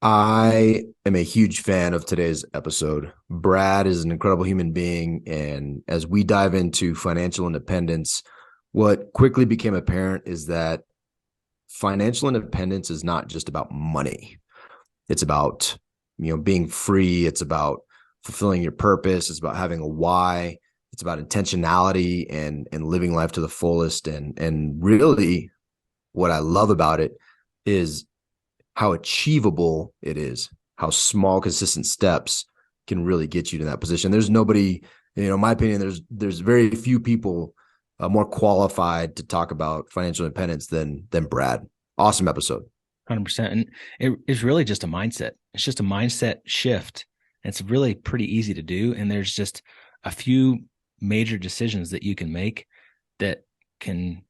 I am a huge fan of today's episode. Brad is an incredible human being. And as we dive into financial independence, what quickly became apparent is that financial independence is not just about money. It's about, being free. It's about fulfilling your purpose. It's about having a why. It's about intentionality and living life to the fullest. And really what I love about it is how achievable it is, how small, consistent steps can really get you to that position. There's nobody, in my opinion, there's very few people more qualified to talk about financial independence than Brad. Awesome episode. 100%. And it is really just a mindset. It's just a mindset shift. And it's really pretty easy to do. And there's just a few major decisions that you can make that can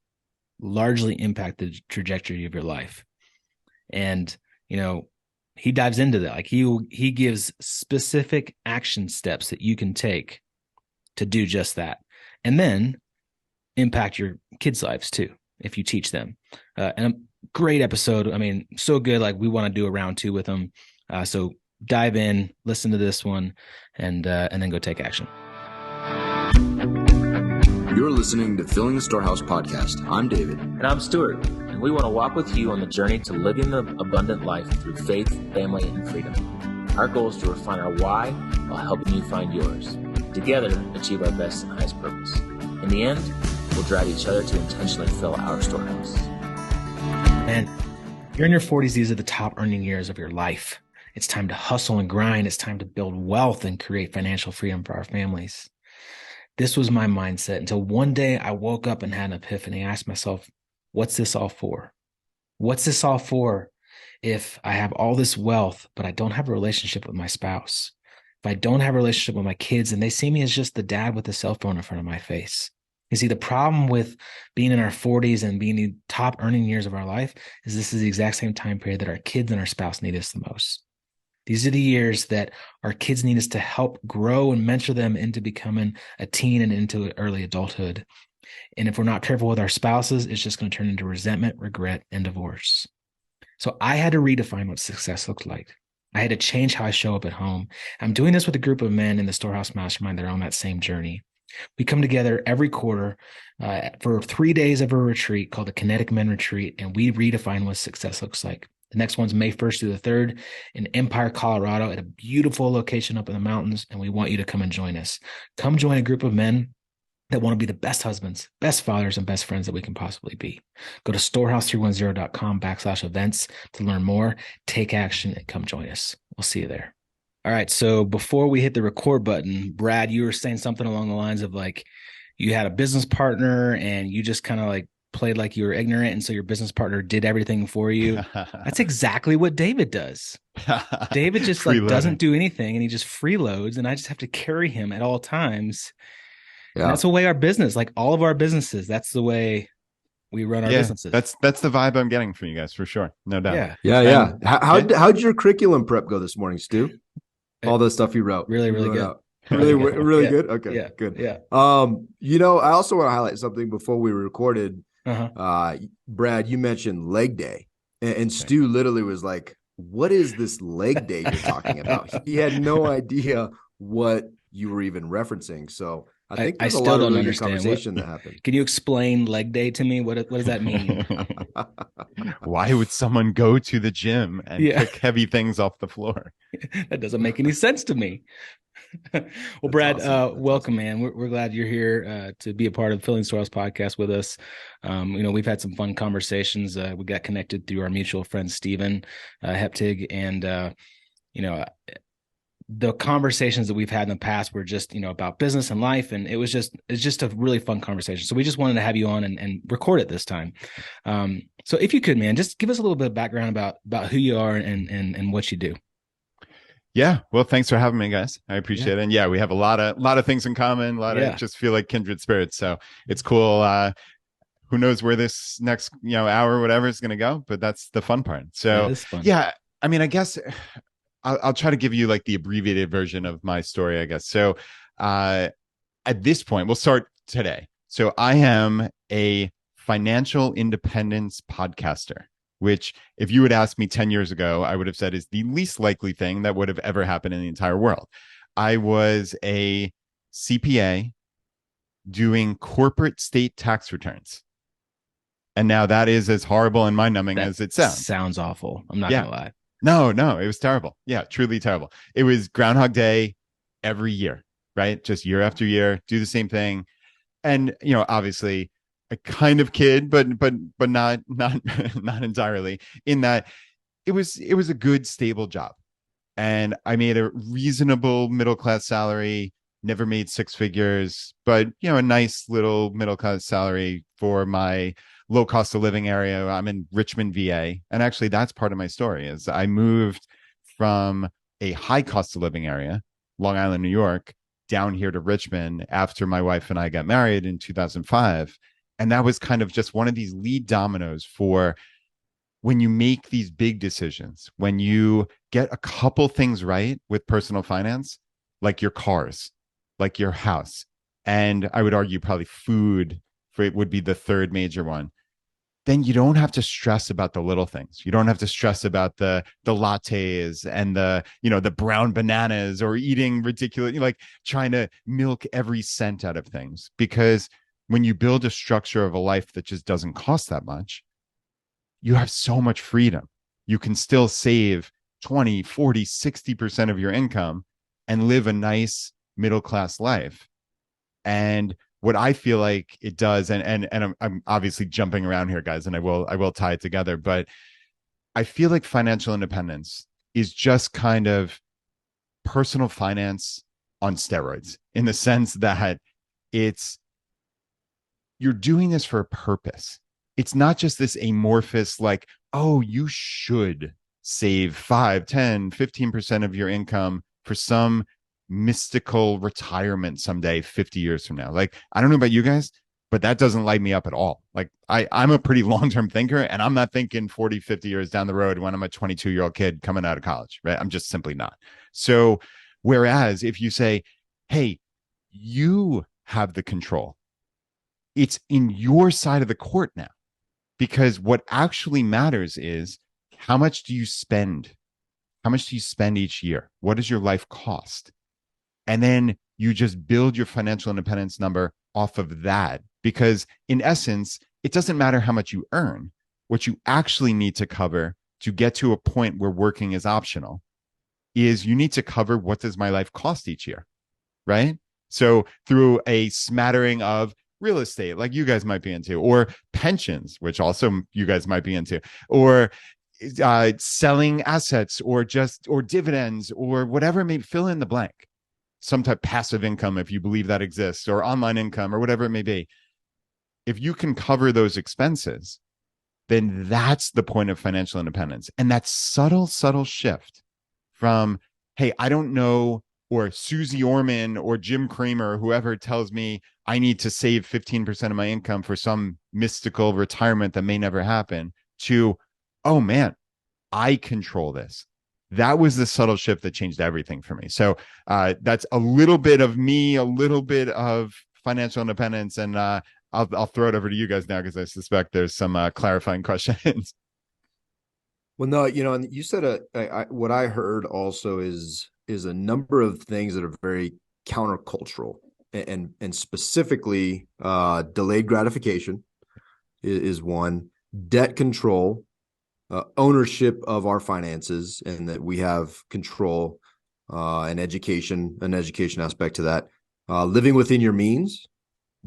largely impact the trajectory of your life. And, he dives into that. Like he gives specific action steps that you can take to do just that. And then impact your kids' lives too, if you teach them. And a great episode. I mean, so good. Like we want to do a round 2 with them. So dive in, listen to this one, and then go take action. You're listening to Filling the Storehouse podcast. I'm David. And I'm Stuart. And we want to walk with you on the journey to living the abundant life through faith, family, and freedom. Our goal is to refine our why while helping you find yours. Together, achieve our best and highest purpose. In the end, we'll drive each other to intentionally fill our storehouse. Man, you're in your 40s. These are the top earning years of your life. It's time to hustle and grind. It's time to build wealth and create financial freedom for our families. This was my mindset until one day I woke up and had an epiphany. I asked myself, what's this all for? What's this all for if I have all this wealth, but I don't have a relationship with my spouse? If I don't have a relationship with my kids and they see me as just the dad with the cell phone in front of my face? You see, the problem with being in our 40s and being the top earning years of our life is this is the exact same time period that our kids and our spouse need us the most. These are the years that our kids need us to help grow and mentor them into becoming a teen and into early adulthood. And if we're not careful with our spouses, it's just going to turn into resentment, regret, and divorce. So I had to redefine what success looked like. I had to change how I show up at home. I'm doing this with a group of men in the Storehouse Mastermind that are on that same journey. We come together every quarter for 3 days of a retreat called the Kinetic Men Retreat, and we redefine what success looks like. The next one's May 1st through the 3rd in Empire, Colorado, at a beautiful location up in the mountains, and we want you to come and join us. Come join a group of men that want to be the best husbands, best fathers, and best friends that we can possibly be. Go to storehouse310.com/events to learn more, take action, and come join us. We'll see you there. All right, so before we hit the record button, Brad, you were saying something along the lines of like you had a business partner and you just kind of like played like you were ignorant, and so your business partner did everything for you. That's exactly what David does. David just like doesn't do anything and he just freeloads, and I just have to carry him at all times. Yeah. And that's the way our business, like all of our businesses, that's the way we run our businesses. That's the vibe I'm getting from you guys for sure. No doubt. Yeah. How'd your curriculum prep go this morning, Stu? All the stuff you wrote. Really good. Really good. Okay, yeah. Good. Yeah. I also want to highlight something before we recorded. Brad, you mentioned leg day, and Stu literally was like, "What is this leg day you're talking about?" He had no idea what you were even referencing. So I think there's a lot of really good conversation that happened. Can you explain leg day to me? What does that mean? Why would someone go to the gym and pick heavy things off the floor? That doesn't make any sense to me. Well, Brad, welcome, man. We're glad you're here to be a part of Filling Storehouse podcast with us. We've had some fun conversations. We got connected through our mutual friend, Steven Heptig. And, the conversations that we've had in the past were just, about business and life. And it's just a really fun conversation. So we just wanted to have you on and record it this time. So if you could, man, just give us a little bit of background about who you are and what you do. Yeah. Well, thanks for having me, guys. I appreciate it. And we have a lot of things in common, of just feel like kindred spirits. So it's cool. Who knows where this next, hour or whatever is going to go, but that's the fun part. So I mean, I guess I'll try to give you like the abbreviated version of my story, I guess. So at this point, we'll start today. So I am a financial independence podcaster, which if you had asked me 10 years ago, I would have said is the least likely thing that would have ever happened in the entire world. I was a CPA doing corporate state tax returns. And now that is as horrible and mind-numbing as it sounds. Sounds awful. I'm not going to lie. No, it was terrible. Yeah, truly terrible. It was Groundhog Day every year, right? Just year after year, do the same thing. And, obviously a kind of kid, but not not entirely, in that it was a good, stable job. And I made a reasonable middle-class salary, never made six figures, but, a nice little middle-class salary for my low cost of living area. I'm in Richmond, VA. And actually that's part of my story is I moved from a high cost of living area, Long Island, New York, down here to Richmond after my wife and I got married in 2005. And that was kind of just one of these lead dominoes for when you make these big decisions, when you get a couple things right with personal finance, like your cars, like your house, and I would argue probably food would be the third major one, then you don't have to stress about the little things. You don't have to stress about the lattes and the brown bananas or eating ridiculous, like trying to milk every cent out of things. Because when you build a structure of a life that just doesn't cost that much, you have so much freedom. You can still save 20, 40, 60% of your income and live a nice middle-class life. And what I feel like it does, and I'm obviously jumping around here, guys, and I will tie it together, but I feel like financial independence is just kind of personal finance on steroids, in the sense that you're doing this for a purpose. It's not just this amorphous, like, oh, you should save 5, 10, 15% of your income for some mystical retirement someday 50 years from now. Like, I don't know about you guys, but that doesn't light me up at all. Like, I'm a pretty long-term thinker, and I'm not thinking 40, 50 years down the road when I'm a 22-year-old kid coming out of college, right? I'm just simply not. So whereas if you say, hey, you have the control, it's in your side of the court now, because what actually matters is how much do you spend? How much do you spend each year? What does your life cost? And then you just build your financial independence number off of that. Because in essence, it doesn't matter how much you earn. What you actually need to cover to get to a point where working is optional is you need to cover, what does my life cost each year, right? So through a smattering of real estate, like you guys might be into, or pensions, which also you guys might be into, or selling assets, or dividends, or whatever it may, fill in the blank. Some type of passive income, if you believe that exists, or online income, or whatever it may be. If you can cover those expenses, then that's the point of financial independence. And that subtle shift from, hey, I don't know, or Susie Orman or Jim Cramer, or whoever tells me I need to save 15% of my income for some mystical retirement that may never happen, to, oh man, I control this. That was the subtle shift that changed everything for me. So that's a little bit of me, a little bit of financial independence. And I'll throw it over to you guys now, because I suspect there's some clarifying questions. Well, no, and you said what I heard also is a number of things that are very countercultural, and specifically delayed gratification is one, debt control, ownership of our finances, and that we have control, and an education aspect to that, living within your means,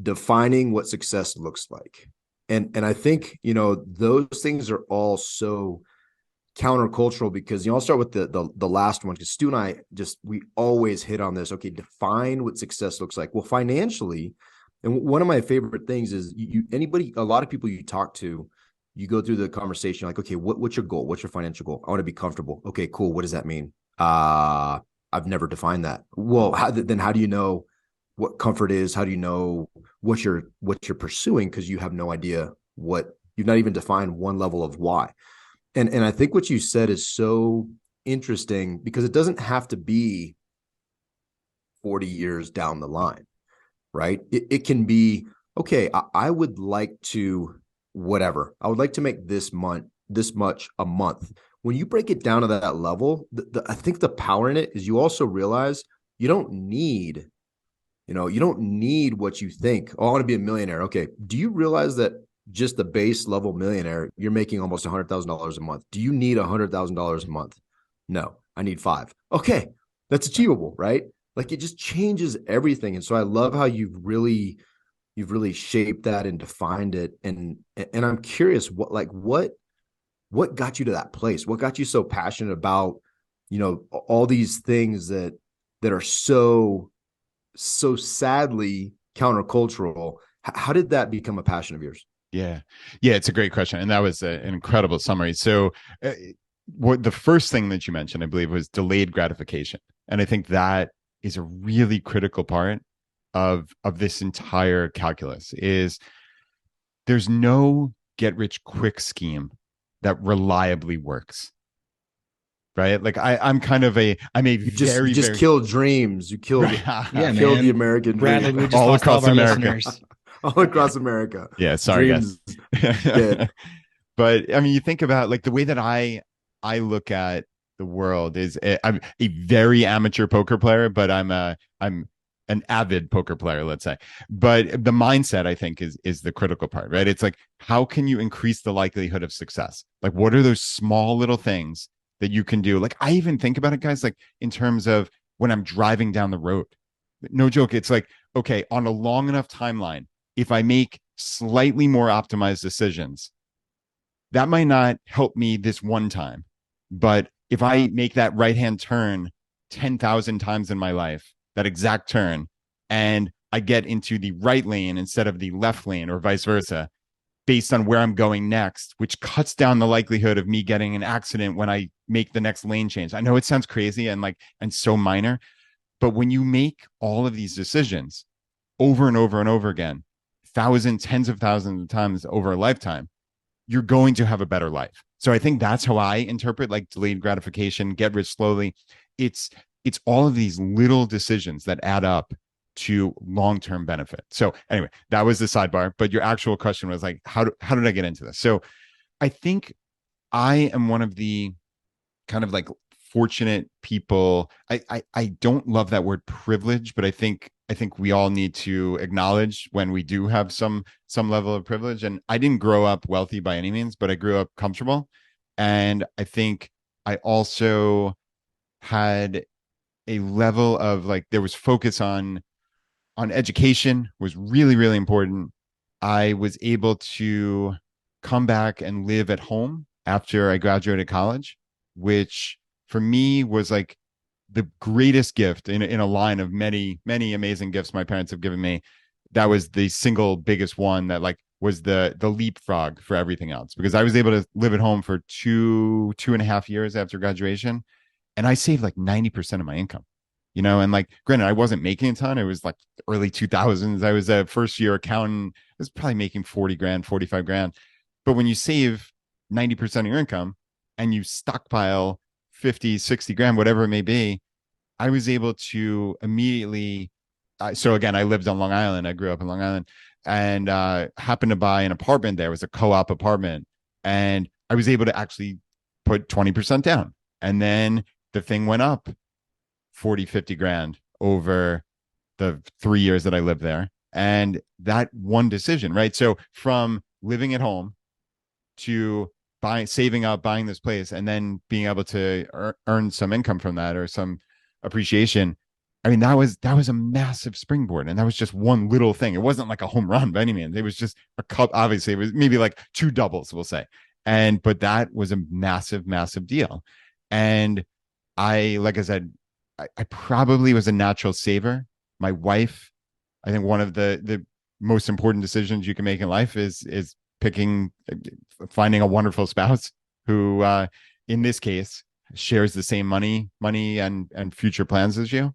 defining what success looks like. And I think, those things are all so countercultural, because I'll start with the last one, because Stu and I we always hit on this. Okay, define what success looks like. Well, financially, and one of my favorite things is a lot of people you talk to, you go through the conversation like, okay, what's your goal? What's your financial goal? I want to be comfortable. Okay, cool. What does that mean? I've never defined that. Well, how do you know what comfort is? How do you know what you're pursuing? Because you have no idea you've not even defined one level of why. And I think what you said is so interesting, because it doesn't have to be 40 years down the line, right? It can be, okay, I would like to, whatever, I would like to make this this much a month. When you break it down to that level, I think the power in it is you also realize you don't need, you don't need what you think. Oh, I want to be a millionaire. Okay. Do you realize that just the base level millionaire, you're making almost $100,000 a month? Do you need $100,000 a month? No, I need 5. Okay. That's achievable, right? Like it just changes everything. And so I love how you've really shaped that and defined it. And I'm curious what got you to that place? What got you so passionate about, all these things that are so sadly countercultural? How did that become a passion of yours? Yeah. It's a great question. And that was an incredible summary. So what the first thing that you mentioned, I believe, was delayed gratification. And I think that is a really critical part of this entire calculus. Is there's no get rich quick scheme that reliably works. Right? Like I'm you just killed dreams. You killed, killed the American Bradley, dream. We just all across America. All across America. Yeah, sorry dreams guys. But I mean, you think about like the way that I look at the world is I'm a very amateur poker player, but I'm an avid poker player, let's say. But the mindset, I think, is the critical part, right? It's like, how can you increase the likelihood of success? Like, what are those small little things that you can do? Like, I even think about it, guys, like in terms of when I'm driving down the road. No joke. It's like, okay, on a long enough timeline, if I make slightly more optimized decisions, that might not help me this one time. But if I make that right-hand turn 10,000 times in my life, that exact turn, and I get into the right lane instead of the left lane or vice versa, based on where I'm going next, which cuts down the likelihood of me getting an accident when I make the next lane change. I know it sounds crazy and so minor, but when you make all of these decisions over and over and over again, tens of thousands of times over a lifetime, you're going to have a better life. So I think that's how I interpret like delayed gratification, get rich slowly. It's all of these little decisions that add up to long-term benefit. So anyway, that was the sidebar, but your actual question was like, how did I get into this? So I think I am one of the kind of like fortunate people. I don't love that word privilege, but I think we all need to acknowledge when we do have some level of privilege. And I didn't grow up wealthy by any means, but I grew up comfortable. And I think I also had a level of like, there was focus on education was really, really important. I was able to come back and live at home after I graduated college, which for me was like the greatest gift in a line of many, many amazing gifts my parents have given me. That was the single biggest one that like was the leapfrog for everything else, because I was able to live at home for 2.5 years after graduation. And I saved like 90% of my income, and like, granted, I wasn't making a ton. It was like early 2000s. I was a first year accountant. I was probably making 40 grand, 45 grand. But when you save 90% of your income and you stockpile 50, 60 grand, whatever it may be, I was able to immediately. So again, I lived on Long Island. I grew up in Long Island and happened to buy an apartment there. It was a co-op apartment. And I was able to actually put 20% down. And then the thing went up 40, 50 grand over the 3 years that I lived there. And that one decision, right? So from living at home to saving up, buying this place, and then being able to earn some income from that or some appreciation. I mean, that was a massive springboard. And that was just one little thing. It wasn't like a home run by any means. It was just a cup. Obviously, it was maybe like 2 doubles, we'll say. But that was a massive, massive deal. And like I said, I probably was a natural saver. My wife, I think one of the most important decisions you can make in life is finding a wonderful spouse who, in this case, shares the same money and future plans as you.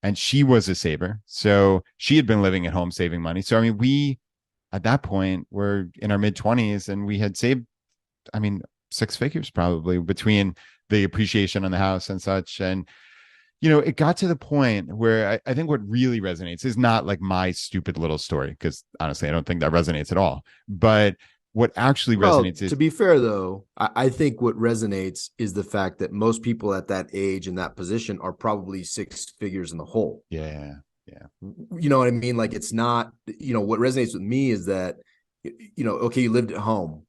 And she was a saver. So she had been living at home saving money. So, I mean, we, at that point, were in our mid-20s and we had saved, 6 figures probably between the appreciation on the house and such. And, it got to the point where I think what really resonates is not like my stupid little story, because honestly, I don't think that resonates at all. But what actually Well, resonates is, to be fair, though, I think what resonates is the fact that most people at that age in that position are probably six figures in the hole. yeah, yeah, You know what I mean? Like, it's not, what resonates with me is that, okay, you lived at home.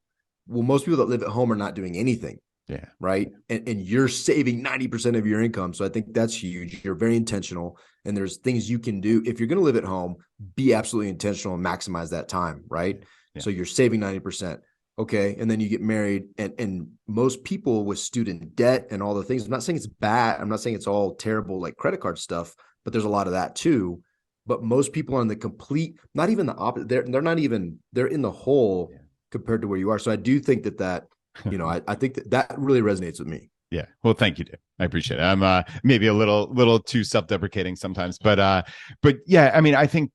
Well, most people that live at home are not doing anything. yeah, Right. And you're saving 90% of your income. So I think that's huge. You're very intentional. And there's things you can do. If you're going to live at home, be absolutely intentional and maximize that time. Right. yeah. So you're saving 90%. Okay. And then you get married. And most people with student debt and all the things, I'm not saying it's bad. I'm not saying it's all terrible, like credit card stuff, but there's a lot of that too. But most people are in the complete, not even the opposite. They're not even, they're in the hole compared to where you are. So I do think that I think that really resonates with me. Yeah. Well, thank you, Dave. I appreciate it. I'm maybe a little too self-deprecating sometimes, but yeah, I mean, I think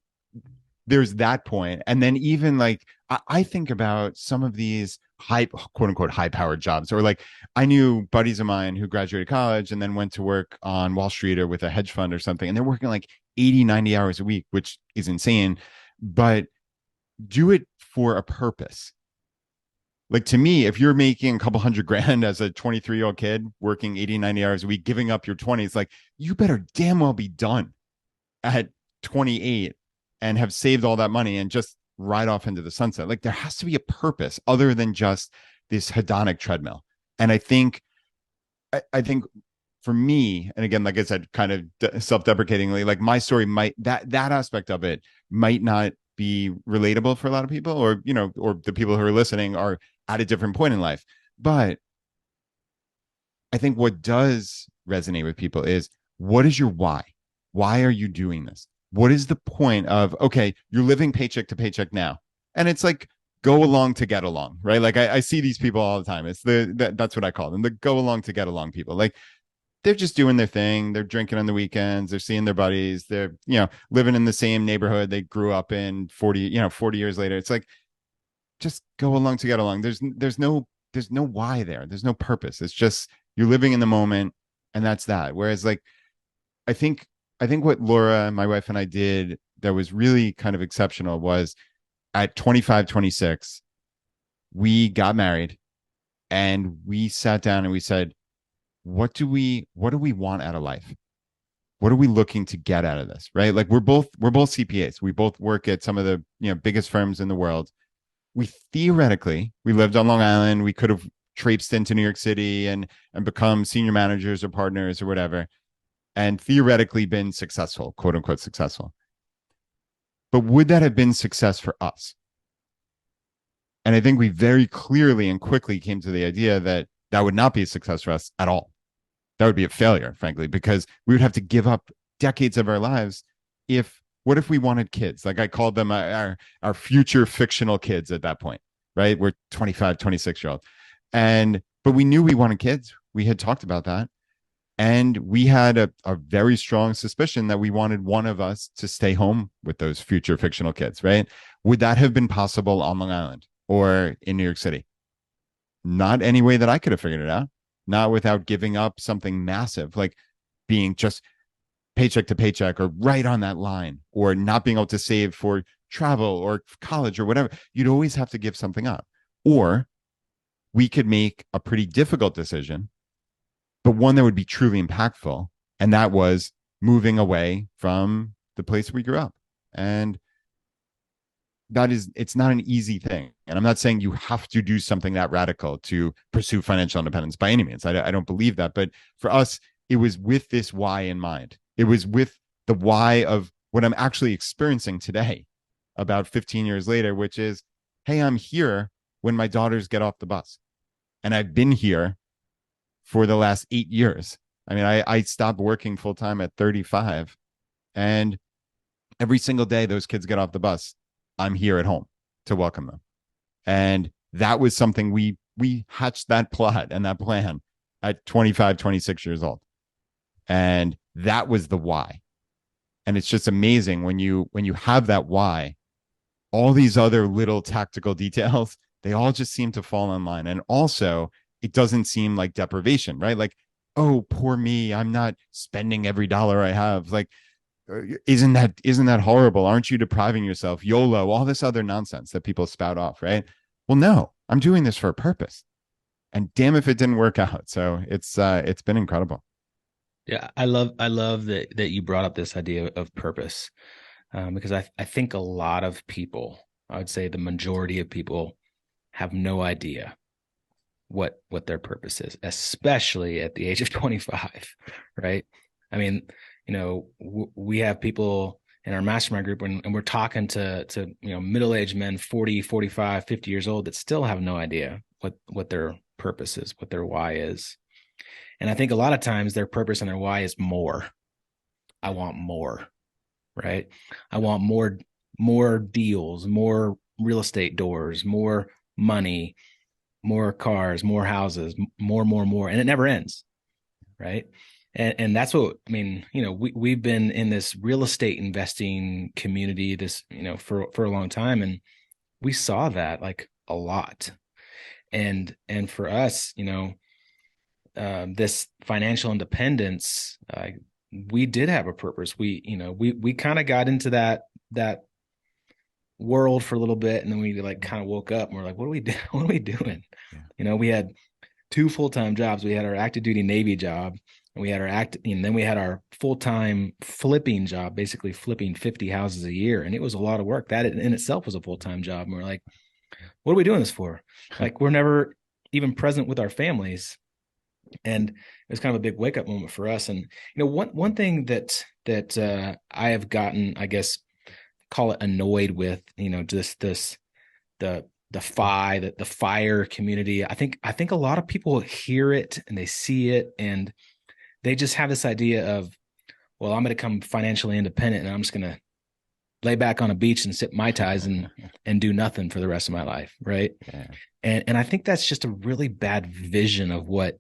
there's that point. And then even like I think about some of these quote unquote high-powered jobs, or like I knew buddies of mine who graduated college and then went to work on Wall Street or with a hedge fund or something, and they're working like 80, 90 hours a week, which is insane, but do it for a purpose. Like, to me, if you're making a couple $100,000 as a 23-year-old kid working 80, 90 hours a week, giving up your 20s, like, you better damn well be done at 28 and have saved all that money and just ride off into the sunset. Like, there has to be a purpose other than just this hedonic treadmill. And I think for me, and again, like I said, kind of self-deprecatingly, like my story that aspect of it might not be relatable for a lot of people, or the people who are listening are at a different point in life. But I think what does resonate with people is, what is your why? Why are you doing this? What is the point of, okay, you're living paycheck to paycheck now, and it's like, go along to get along, right? Like I see these people all the time. It's that's what I call them, the go along to get along people. Like, they're just doing their thing. They're drinking on the weekends. They're seeing their buddies. They're, living in the same neighborhood they grew up in 40 years later. It's like, just go along to get along. There's no why there. There's no purpose. It's just, you're living in the moment, and that's that. Whereas, like, I think what Laura, my wife, and I did that was really kind of exceptional was, at 25, 26, we got married, and we sat down and we said, what do we want out of life? What are we looking to get out of this? Right? Like, we're both CPAs. We both work at some of the biggest firms in the world. We lived on Long Island. We could have traipsed into New York City and become senior managers or partners or whatever, and theoretically been successful, quote unquote successful. But would that have been success for us? And I think we very clearly and quickly came to the idea that would not be a success for us at all. That would be a failure, frankly, because we would have to give up decades of our lives. What if we wanted kids? Like, I called them our future fictional kids at that point, right? We're 25, 26-year-old. But we knew we wanted kids. We had talked about that. And we had a very strong suspicion that we wanted one of us to stay home with those future fictional kids, right? Would that have been possible on Long Island or in New York City? Not any way that I could have figured it out. Not without giving up something massive, like being just paycheck to paycheck, or right on that line, or not being able to save for travel or college or whatever. You'd always have to give something up. Or we could make a pretty difficult decision, but one that would be truly impactful. And that was moving away from the place we grew up. And it's not an easy thing. And I'm not saying you have to do something that radical to pursue financial independence by any means. I don't believe that. But for us, it was with this why in mind. It was with the why of what I'm actually experiencing today, about 15 years later, which is, hey, I'm here when my daughters get off the bus. And I've been here for the last 8 years. I mean, I stopped working full time at 35. And every single day those kids get off the bus, I'm here at home to welcome them. And that was something we hatched that plot and that plan at 25, 26 years old. And that was the why. And it's just amazing when you have that why, all these other little tactical details, they all just seem to fall in line. And also, it doesn't seem like deprivation, right? Like, oh, poor me, I'm not spending every dollar I have. Like, isn't that horrible? Aren't you depriving yourself? YOLO, all this other nonsense that people spout off, right? well, no, I'm doing this for a purpose. And damn if it didn't work out. So it's been incredible. Yeah, I love that you brought up this idea of purpose, because I think a lot of people, I would say the majority of people, have no idea what their purpose is, especially at the age of 25, right? I mean, we have people in our mastermind group, and we're talking to middle-aged men, 40, 45, 50 years old, that still have no idea what their purpose is, what their why is. And I think a lot of times their purpose and their why is more. I want more, right? I want more deals, more real estate doors, more money, more cars, more houses, more, and it never ends, right? And that's what, I mean, we've been in this real estate investing community, for a long time, and we saw that like a lot. And for us, this financial independence, we did have a purpose. We kind of got into that world for a little bit, and then we like kind of woke up and we're like, what are we doing? What are we doing? Yeah. We had 2 full-time jobs. We had our active duty Navy job, and then we had our full-time flipping job, basically flipping 50 houses a year. And it was a lot of work. That in itself was a full-time job. And we're like, what are we doing this for? Like, we're never even present with our families. And it was kind of a big wake-up moment for us. And one thing that I have gotten, I guess, call it annoyed with, just the fire community. I think a lot of people hear it and they see it, and they just have this idea of, well, I'm going to become financially independent, and I'm just going to lay back on a beach and sip Mai Tais and do nothing for the rest of my life, right? Yeah. And I think that's just a really bad vision of what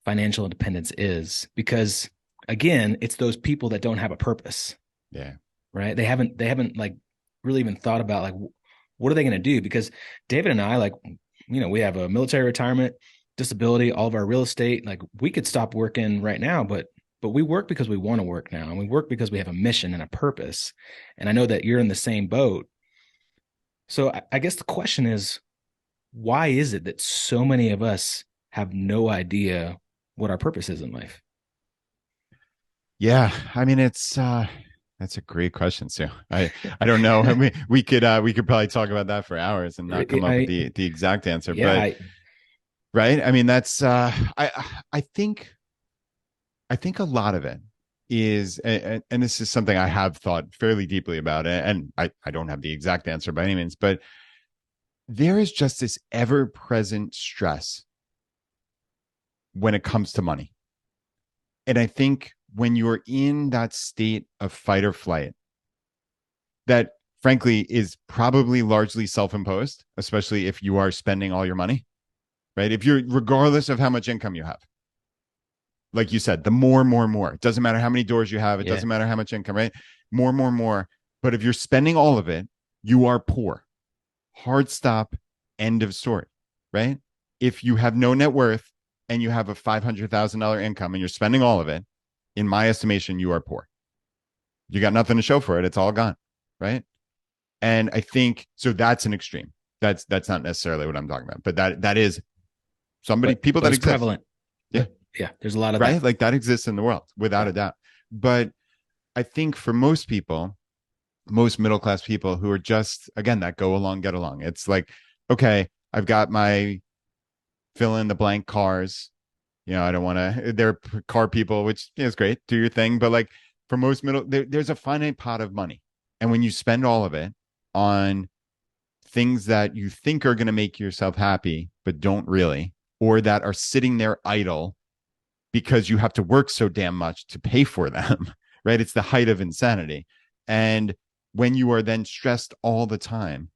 financial independence is, because again, it's those people that don't have a purpose. Yeah. Right. They haven't like really even thought about like, what are they going to do? Because David and I, like, we have a military retirement, disability, all of our real estate. Like, we could stop working right now, but we work because we want to work now. And we work because we have a mission and a purpose. And I know that you're in the same boat. So I guess the question is, why is it that so many of us have no idea what our purpose is in life? Yeah. I mean, that's a great question, Stu. I don't know. I mean, we could probably talk about that for hours and not come up with the exact answer. Yeah, but right. I mean, that's I think a lot of it is, and this is something I have thought fairly deeply about, and I don't have the exact answer by any means, but there is just this ever-present stress when it comes to money. And I think when you're in that state of fight or flight, that frankly is probably largely self-imposed, especially if you are spending all your money, right? If you're, regardless of how much income you have, like you said, the more, it doesn't matter how many doors you have. It doesn't matter how much income, right? More. But if you're spending all of it, you are poor. Hard stop, end of story, right? If you have no net worth and you have a $500,000 income and you're spending all of it, in my estimation, you are poor. You got nothing to show for it. It's all gone, right? And I think, so that's an extreme. That's not necessarily what I'm talking about, but that is people that exist. Prevalent. Yeah. Yeah. There's a lot of right. That. Like, that exists in the world without a doubt. But I think for most people, most middle-class people who are just, again, that go along, get along. It's like, okay, I've got my fill in the blank cars. I don't want to, they're car people, which is great. Do your thing. But like, for most there's a finite pot of money. And when you spend all of it on things that you think are going to make yourself happy, but don't really, or that are sitting there idle because you have to work so damn much to pay for them, right? It's the height of insanity. And when you are then stressed all the time,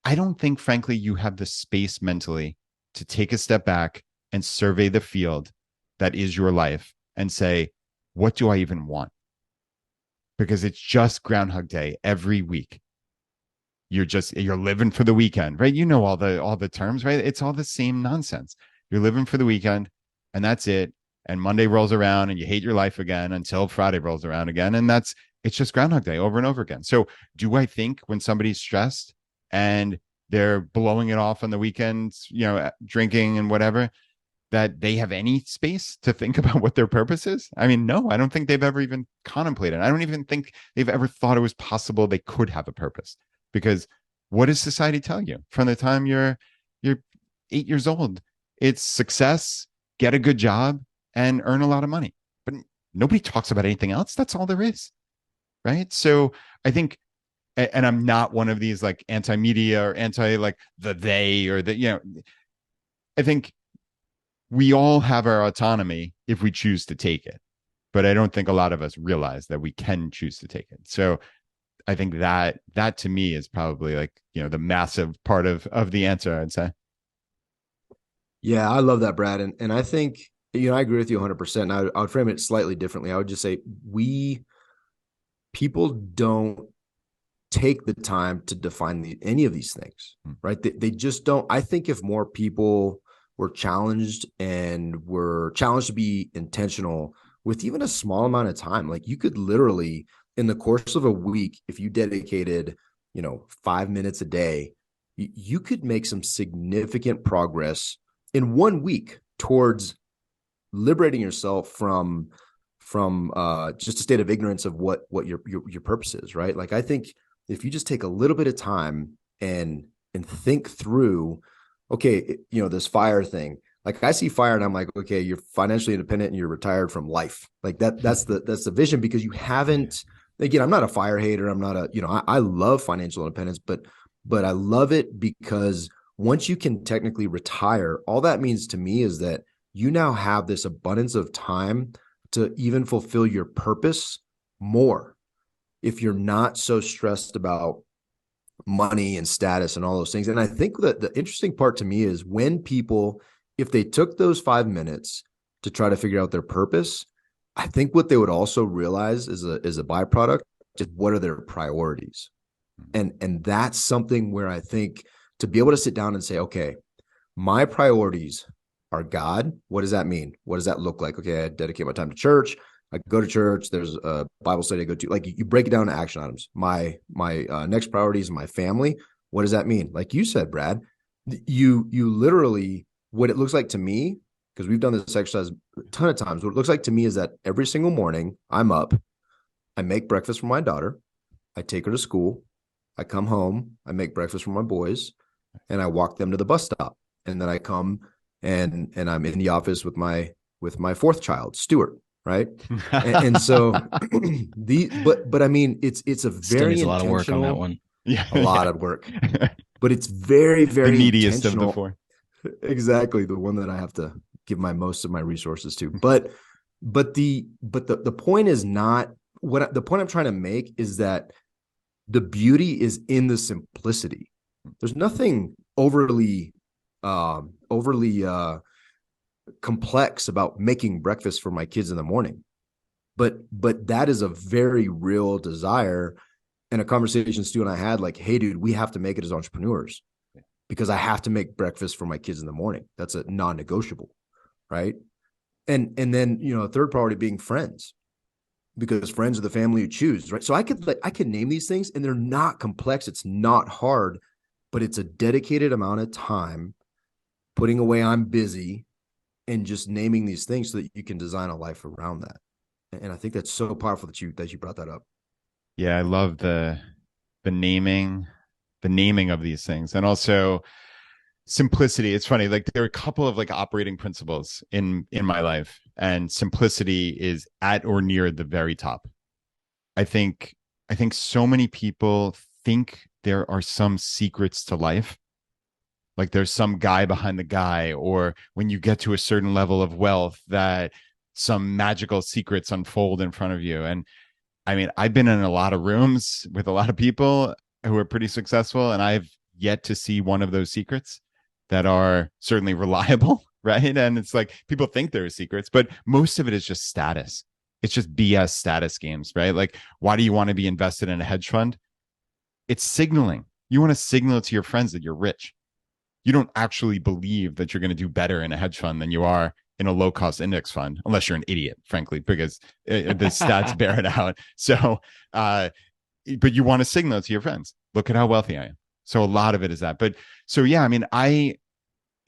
I don't think, frankly, you have the space mentally to take a step back and survey the field that is your life and say, what do I even want? Because it's just Groundhog Day every week. You're living for the weekend, right? All the terms, right? It's all the same nonsense. You're living for the weekend, and that's it. And Monday rolls around and you hate your life again until Friday rolls around again. And it's just Groundhog Day over and over again. So do I think when somebody's stressed and they're blowing it off on the weekends, drinking and whatever, that they have any space to think about what their purpose is? I mean, no, I don't think they've ever even contemplated. I don't even think they've ever thought it was possible they could have a purpose. Because what does society tell you from the time you're 8 years old? It's success, get a good job, and earn a lot of money. But nobody talks about anything else. That's all there is, right? So I think, and I'm not one of these like anti-media or anti like the they or the, I think we all have our autonomy if we choose to take it. But I don't think a lot of us realize that we can choose to take it. So I think that to me is probably like, the massive part of the answer, I'd say. Yeah, I love that, Brad. And I think, I agree with you 100%. And I would frame it slightly differently. I would just say people don't take the time to define any of these things, right? They just don't. I think if more people were challenged and were challenged to be intentional with even a small amount of time, like you could literally in the course of a week, if you dedicated, 5 minutes a day, you could make some significant progress in 1 week towards liberating yourself from just a state of ignorance of what your purpose is, right? Like I think if you just take a little bit of time and think through, okay, this FIRE thing, like I see FIRE and I'm like, okay, you're financially independent and you're retired from life. Like that's the vision, because you haven't, again, I'm not a FIRE hater. I'm not I love financial independence, but I love it because once you can technically retire, all that means to me is that you now have this abundance of time to even fulfill your purpose more. If you're not so stressed about money and status and all those things. And I think that the interesting part to me is when people, if they took those 5 minutes to try to figure out their purpose, I think what they would also realize is a byproduct is what are their priorities. And that's something where I think to be able to sit down and say, okay, my priorities are God. What does that mean? What does that look like? Okay, I dedicate my time to church. I go to church. There's a Bible study I go to. Like you break it down to action items. My next priority is my family. What does that mean? Like you said, Brad, you literally, what it looks like to me, because we've done this exercise a ton of times, what it looks like to me is that every single morning I'm up, I make breakfast for my daughter, I take her to school, I come home, I make breakfast for my boys, and I walk them to the bus stop. And then I come and I'm in the office with my fourth child, Stuart. Right. and so but I mean, it's a very a lot of work on that one. Yeah. A lot of work, but it's very, very the neediest of the four. Exactly. The one that I have to give most of my resources to. But the point is not what the point I'm trying to make is that the beauty is in the simplicity. There's nothing overly complex about making breakfast for my kids in the morning, but that is a very real desire. And a conversation Stu and I had, like, hey dude, we have to make it as entrepreneurs because I have to make breakfast for my kids in the morning. That's a non-negotiable, right? And then a third priority being friends, because friends are the family you choose, right? So I could name these things and they're not complex, it's not hard, but it's a dedicated amount of time putting away I'm busy and just naming these things so that you can design a life around that. And I think that's so powerful that you brought that up. Yeah, I love the naming of these things, and also simplicity. It's funny, like there are a couple of like operating principles in my life, and simplicity is at or near the very top. I think so many people think there are some secrets to life. Like there's some guy behind the guy, or when you get to a certain level of wealth that some magical secrets unfold in front of you. And I mean, I've been in a lot of rooms with a lot of people who are pretty successful, and I've yet to see one of those secrets that are certainly reliable, right? And it's like people think there are secrets, but most of it is just status. It's just BS status games, right? Like, why do you want to be invested in a hedge fund? It's signaling. You want to signal to your friends that you're rich. You don't actually believe that you're going to do better in a hedge fund than you are in a low-cost index fund, unless you're an idiot, frankly, because the stats bear it out. So, but you want to signal to your friends, look at how wealthy I am. So a lot of it is that. But so, yeah, I mean,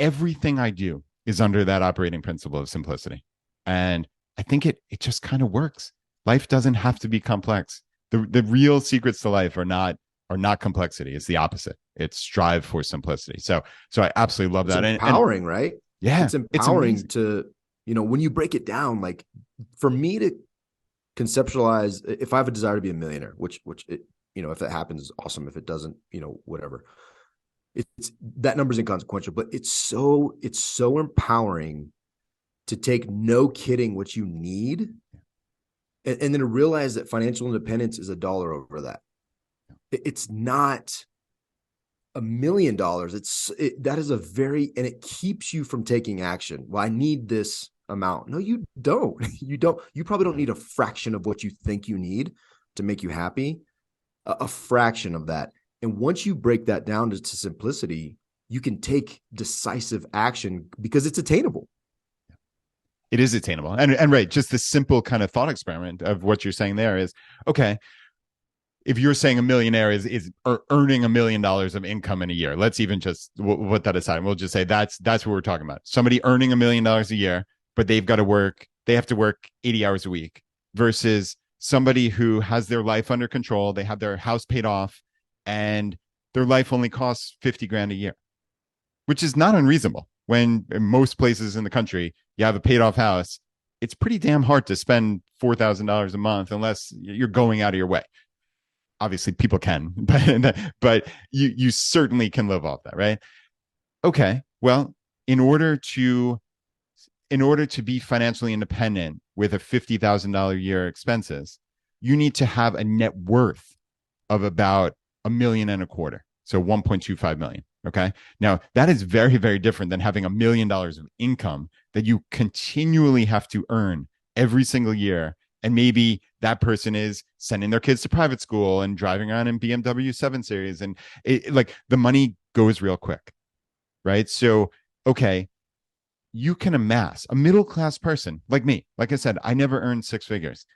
everything I do is under that operating principle of simplicity. And I think it just kind of works. Life doesn't have to be complex. The real secrets to life are not complexity. It's the opposite. It's strive for simplicity. So I absolutely love that. It's empowering, right? Yeah. It's empowering to, when you break it down, like for me to conceptualize, if I have a desire to be a millionaire, which if that happens, is awesome. If it doesn't, whatever. It's that number's inconsequential, but it's so empowering to take no kidding what you need, and then to realize that financial independence is $1 over that. It's not $1 million. That is and it keeps you from taking action. Well, I need this amount. No, you don't. You probably don't need a fraction of what you think you need to make you happy. A fraction of that. And once you break that down to simplicity, you can take decisive action because it's attainable. It is attainable. And right, just the simple kind of thought experiment of what you're saying there is, okay, if you're saying a millionaire is earning $1 million of income in a year, let's even just put that aside. We'll just say that's what we're talking about. Somebody earning $1 million a year, but they have to work 80 hours a week, versus somebody who has their life under control. They have their house paid off, and their life only costs $50,000 a year, which is not unreasonable. When in most places in the country, you have a paid off house, it's pretty damn hard to spend $4,000 a month unless you're going out of your way. Obviously people can, but you certainly can live off that, right? Okay. Well, in order to be financially independent with a $50,000 a year expenses, you need to have a net worth of about $1.25 million. So 1.25 million. Okay. Now that is very, very different than having $1 million of income that you continually have to earn every single year. And maybe that person is sending their kids to private school and driving around in BMW 7 Series. And like the money goes real quick. Right. So, okay, you can amass a middle-class person like me. Like I said, I never earned 6 figures,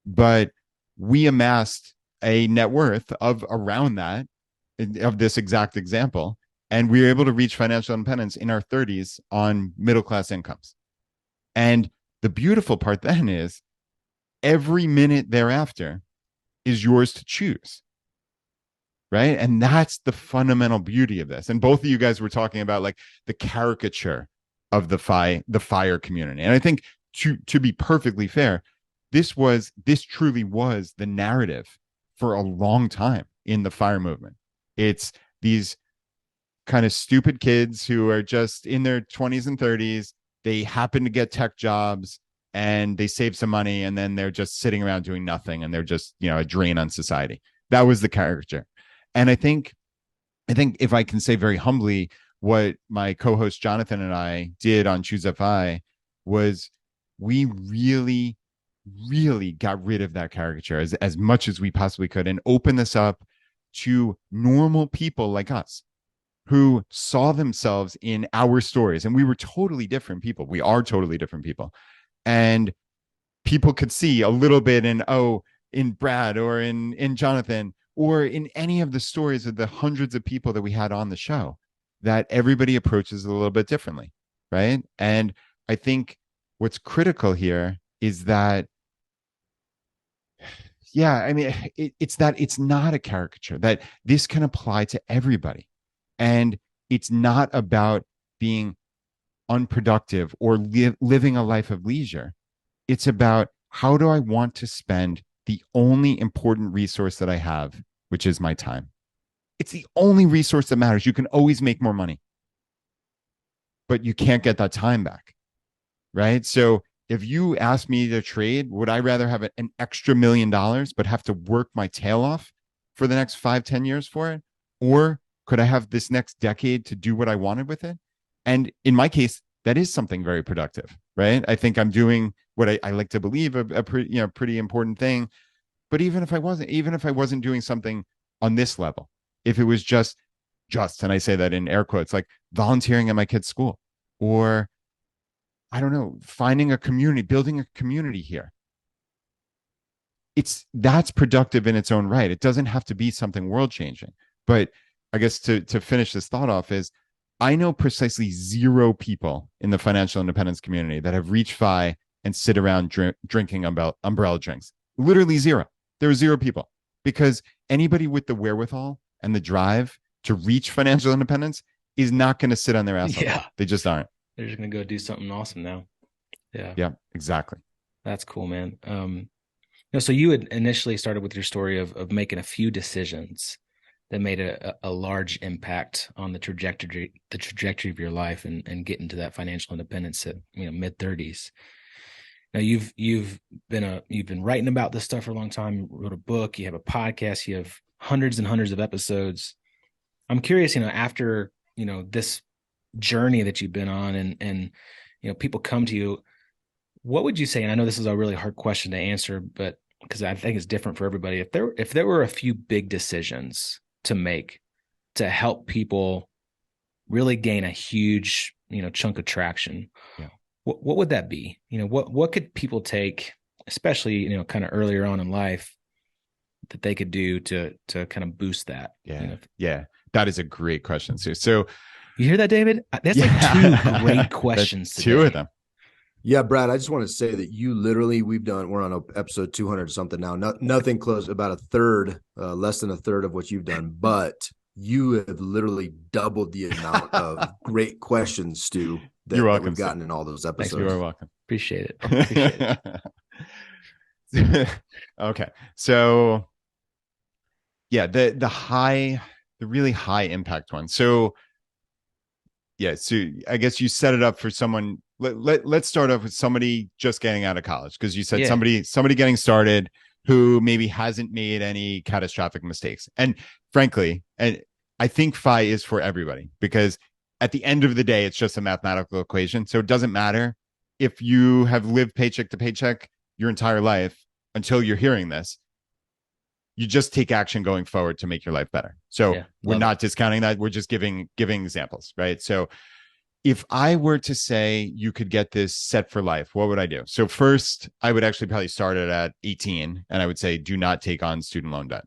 but we amassed a net worth of around that, of this exact example. And we were able to reach financial independence in our 30s on middle-class incomes. And the beautiful part then is every minute thereafter is yours to choose. Right. And that's the fundamental beauty of this. And both of you guys were talking about like the caricature of the FIRE community. And I think to be perfectly fair, this truly was the narrative for a long time in the FIRE movement. It's these kind of stupid kids who are just in their 20s and 30s. They happen to get tech jobs and they save some money, and then they're just sitting around doing nothing, and they're just, a drain on society. That was the caricature. And I think if I can say very humbly, what my co-host Jonathan and I did on Choose FI was we really, really got rid of that caricature as much as we possibly could, and open this up to normal people like us who saw themselves in our stories. And we were totally different people. We are totally different people. And people could see a little bit in Brad or in Jonathan or in any of the stories of the hundreds of people that we had on the show, that everybody approaches a little bit differently, right? And I think what's critical here is that, it's not a caricature, that this can apply to everybody. And it's not about being unproductive or living a life of leisure. It's about, how do I want to spend the only important resource that I have, which is my time. It's the only resource that matters. You can always make more money, but you can't get that time back, right? So if you ask me to trade, would I rather have an extra $1 million, but have to work my tail off for the next 5-10 years for it? Or could I have this next decade to do what I wanted with it? And in my case, that is something very productive, right? I think I'm doing what I like to believe a pretty important thing. But even if I wasn't doing something on this level, if it was just, and I say that in air quotes, like volunteering at my kid's school, or I don't know, finding a community, building a community here, that's productive in its own right. It doesn't have to be something world changing, but I guess to finish this thought off is, I know precisely 0 people in the financial independence community that have reached FI and sit around drinking umbrella drinks. Literally 0. There are 0 people, because anybody with the wherewithal and the drive to reach financial independence is not going to sit on their ass. Yeah. They just aren't. They're just going to go do something awesome now. Yeah. Yeah, exactly. That's cool, man. So you had initially started with your story of making a few decisions that made a large impact on the trajectory of your life and getting to that financial independence at mid-30s. Now you've been writing about this stuff for a long time. You wrote a book, you have a podcast, you have hundreds and hundreds of episodes. I'm curious, after this journey that you've been on, and people come to you, what would you say? And I know this is a really hard question to answer, but because I think it's different for everybody. If there were a few big decisions to make to help people really gain a huge, chunk of traction, what would that be? What could people take, especially, kind of earlier on in life, that they could do to kind of boost that? Yeah. That is a great question, Stu. So you hear that, David? That's like 2 great questions. That's 2 of them. Yeah, Brad, I just want to say that you literally, we're on episode 200 something now. Nothing close, about a third, less than a third of what you've done, but you have literally doubled the amount of great questions, Stu, that we've gotten in all those episodes. Thanks, you are welcome. Appreciate it. Okay. So yeah, the really high impact one. So yeah, so I guess you set it up for someone. Let's start off with somebody just getting out of college, because you said somebody getting started who maybe hasn't made any catastrophic mistakes. And frankly, and I think FI is for everybody, because at the end of the day, it's just a mathematical equation. So it doesn't matter if you have lived paycheck to paycheck your entire life until you're hearing this. You just take action going forward to make your life better. So we're not discounting that. We're just giving examples, right? So if I were to say you could get this set for life, what would I do? So first, I would actually probably start it at 18, and I would say, do not take on student loan debt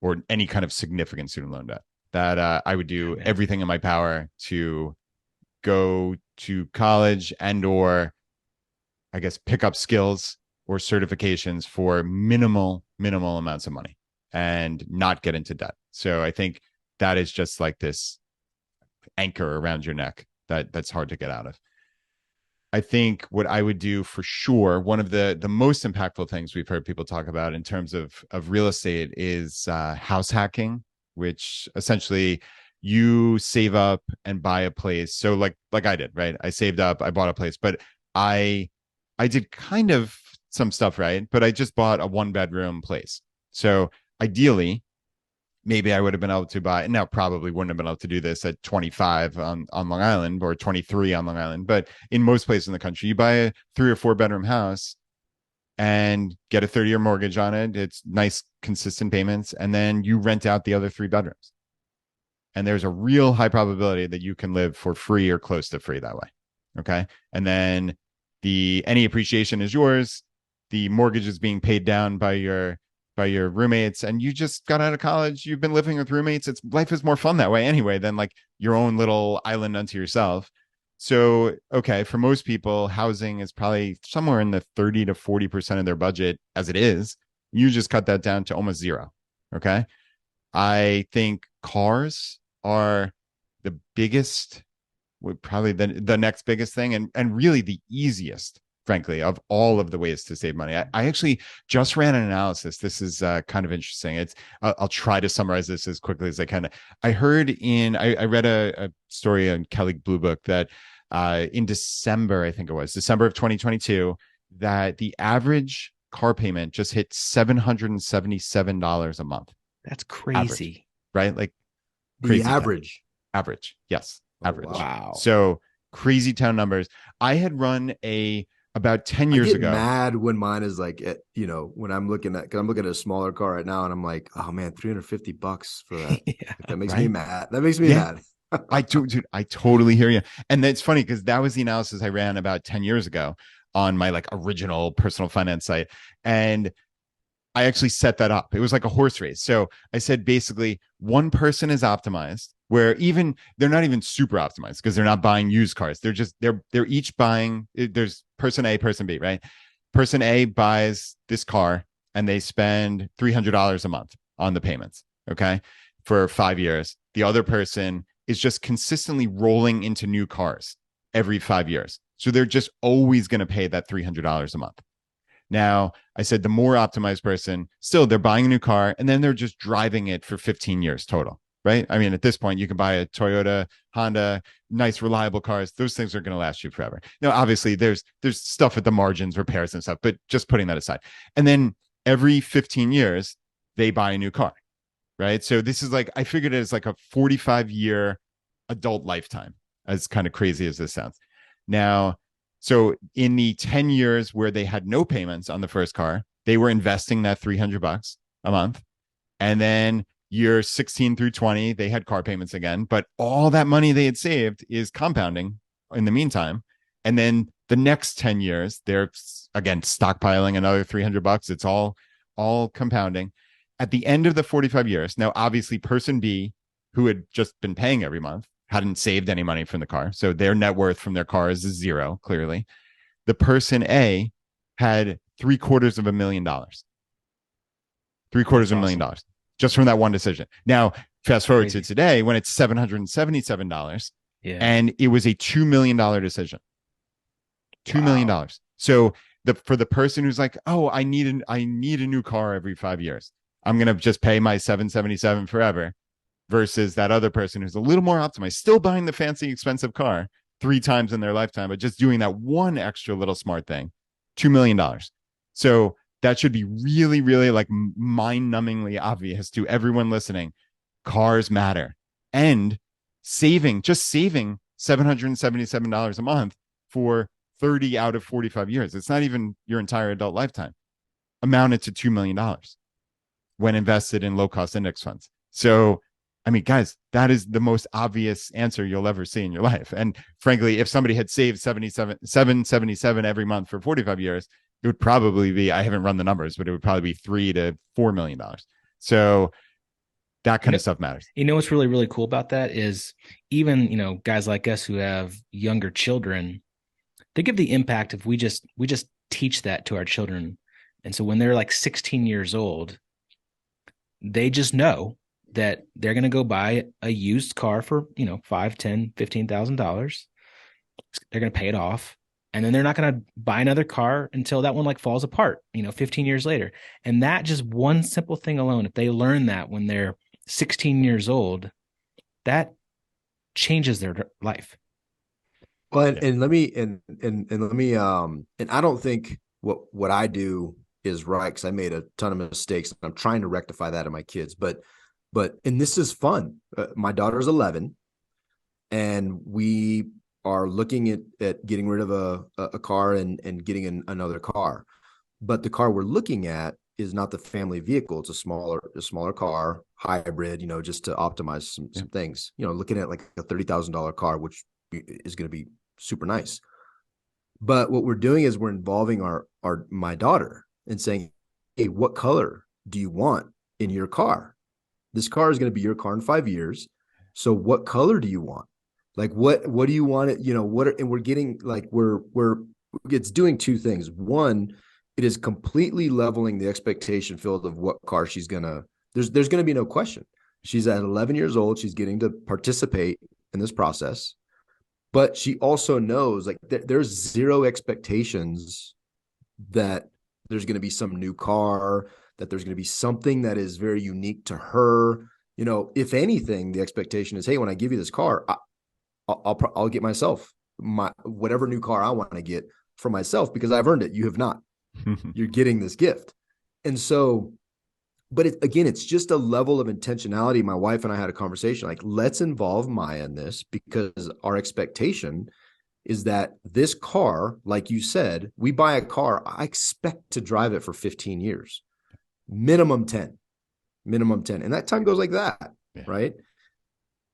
or any kind of significant student loan debt. That I would do everything in my power to go to college and or I guess pick up skills or certifications for minimal amounts of money and not get into debt. So I think that is just like this anchor around your neck that's hard to get out of. I think what I would do for sure, one of the most impactful things we've heard people talk about in terms of real estate is house hacking, which essentially you save up and buy a place. So like I did, right? I saved up, I bought a place, but I did kind of some stuff, right? But I just bought a 1-bedroom place. So ideally, maybe I would have been able to buy, now probably wouldn't have been able to do this at 25 on Long Island or 23 on Long Island. But in most places in the country, you buy a 3 or 4 bedroom house and get a 30-year mortgage on it. It's nice, consistent payments. And then you rent out the other 3 bedrooms. And there's a real high probability that you can live for free or close to free that way. Okay. And then any appreciation is yours. The mortgage is being paid down by your roommates, and you just got out of college. You've been living with roommates. Life is more fun that way anyway than like your own little island unto yourself. So, okay, for most people, housing is probably somewhere in the 30 to 40% of their budget as it is. You just cut that down to almost 0. Okay. I think cars are the biggest, probably the next biggest thing, and really the easiest, frankly, of all of the ways to save money. I actually just ran an analysis. This is kind of interesting. I'll try to summarize this as quickly as I can. I read a story on Kelley Blue Book that in December, I think it was December of 2022, that the average car payment just hit $777 a month. That's crazy. Average, right? Like the average. Average. Yes. Average. Wow. So crazy town numbers. I had run about 10 years ago. Mad when mine is like, when I'm looking at, cause I'm looking at a smaller car right now and I'm like, oh man, $350 for that. Yeah, that makes me mad. That makes me mad. I totally hear you. And that's funny because that was the analysis I ran about 10 years ago on my like original personal finance site. And I actually set that up. It was like a horse race. So I said basically one person is optimized, where even they're not even super optimized because they're not buying used cars. They're each buying. There's person A, person B, right? Person A buys this car and they spend $300 a month on the payments. Okay, for 5 years. The other person is just consistently rolling into new cars every 5 years. So they're just always going to pay that $300 a month. Now, I said the more optimized person, still they're buying a new car and then they're just driving it for 15 years total, right? I mean, at this point, you can buy a Toyota, Honda, nice, reliable cars. Those things are going to last you forever. Now, obviously, there's stuff at the margins, repairs and stuff, but just putting that aside. And then every 15 years, they buy a new car, right? So this is like, I figured it as like a 45-year adult lifetime, as kind of crazy as this sounds. Now, so in the 10 years where they had no payments on the first car, they were investing that $300 a month. And then years 16 through 20, they had car payments again, but all that money they had saved is compounding in the meantime. And then the next 10 years, they're again stockpiling another $300. It's all compounding. At the end of the 45 years, now obviously person B, who had just been paying every month, hadn't saved any money from the car. So their net worth from their car is zero, clearly. The person A had $750,000. $750,000 just from that one decision. Now, fast forward to today when it's $777. Yeah. And it was a $2 million decision. $2 million. So for the person who's like, oh, I need a new car every 5 years. I'm going to just pay my $777 forever. Versus that other person who's a little more optimized, still buying the fancy, expensive car 3 times in their lifetime, but just doing that one extra little smart thing, $2 million. So that should be really, really like mind-numbingly obvious to everyone listening. Cars matter. And saving $777 a month for 30 out of 45 years. It's not even your entire adult lifetime. Amounted to $2 million when invested in low-cost index funds. So I mean, guys, that is the most obvious answer you'll ever see in your life. And frankly, if somebody had saved $777 every month for 45 years, it would probably be, I haven't run the numbers, but it would probably be $3 to $4 million. So that kind of stuff matters. You know, what's really, really cool about that is even, guys like us who have younger children, think of the impact if we just teach that to our children. And so when they're like 16 years old, they just know that they're going to go buy a used car for, $5,000, $10,000, $15,000. They're going to pay it off. And then they're not going to buy another car until that one like falls apart, 15 years later. And that just one simple thing alone, if they learn that when they're 16 years old, that changes their life. Well, and let me, and I don't think what I do is right, because I made a ton of mistakes. I'm trying to rectify that in my kids, but and this is fun. My daughter's 11, and we are looking at getting rid of a car and getting another car. But the car we're looking at is not the family vehicle. It's a smaller car, hybrid, just to optimize some things. Looking at like a $30,000 car, which is going to be super nice. But what we're doing is we're involving my daughter and saying, hey, what color do you want in your car? This car is going to be your car in 5 years. So what color do you want? Like, what do you want it? And we're getting like, it's doing two things. One, it is completely leveling the expectation field of what car she's going to, there's going to be no question. She's at 11 years old. She's getting to participate in this process, but she also knows like there's zero expectations that there's going to be some new car, that there's going to be something that is very unique to her. If anything, the expectation is, hey, when I give you this car, I'll get myself whatever new car I want to get for myself because I've earned it. You have not. You're getting this gift. And so, but it's just a level of intentionality. My wife and I had a conversation, like, let's involve Maya in this because our expectation is that this car, like you said, we buy a car, I expect to drive it for 15 years. Minimum 10. And that time goes like that, right?